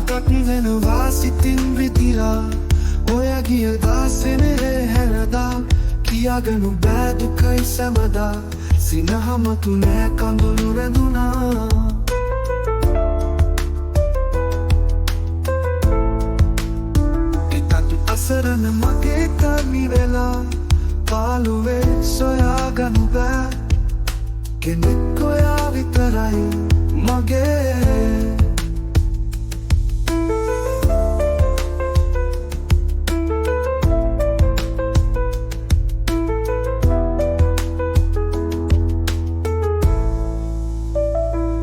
මතක් වෙනවා සිතින් විදිලා ඔය ගිය දාසෙනේ හැරදා කියාගනු බෑ දුකයි සැමදා සිනහමතු නෑ කඳුළු රැඳුනා එතත් අසරණ මගේ කරමි වෙලා පාළුවේ සොයාගනු බෑ කෙනෙක් ඔයා විතරයි මගේ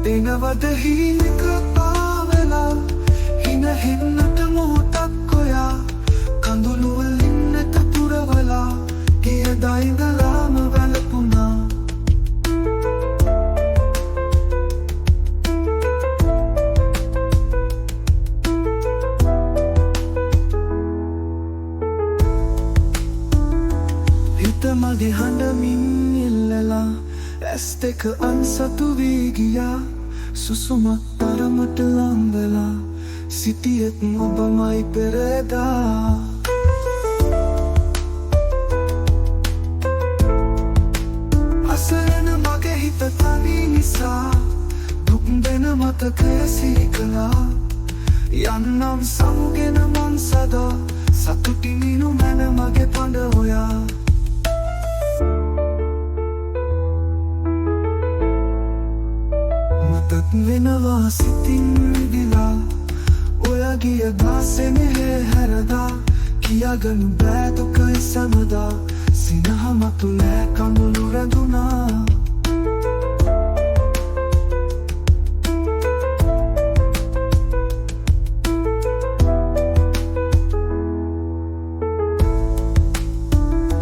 දිනවද හීනක පාවෙලා හින හෙන්නට මොහොතක් ඔයා කඳුළු වලින් නැත පුරවලා ගියදා ඉඳලාම වැළපුණා හිත මගේ හඬමින් ඉල්ලලා ඇස් දෙක අන්සතු වී ගියා සුසුමක් තරමට ලංවෙලා සිටියෙත් ඔබමයි පෙරදා අසරණ මගේ හිත තනි නිසා දුක් දෙන මතකය සිහි කළා යන්නම් සමුගෙන මං සදා සතුටින් ඉනු මැන මගේ පඬ හොයා මතක් වෙනවා සිතින් විදිලා ඔය ගිය දාසෙනේ හැරදා කියාගනු බෑ දුකයි සැමදා සිනහමතු නෑ කඳුළු රැඳුනා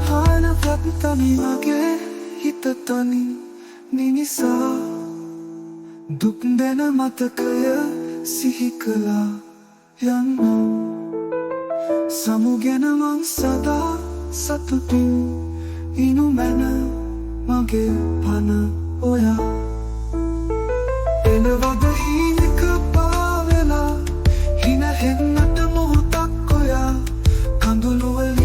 හානපත් තනි මගේ හිත තනි නිනිසා දුක් දෙන මතකය සිහි කළා යන්නම් සමුගෙන මං සදා සතුටින් ඉනු මැන මගේ පන ඔයා එනවද හීනක පාවෙලා හින හෙන්නට මොහොතක් ඔයා කඳුළු වලින්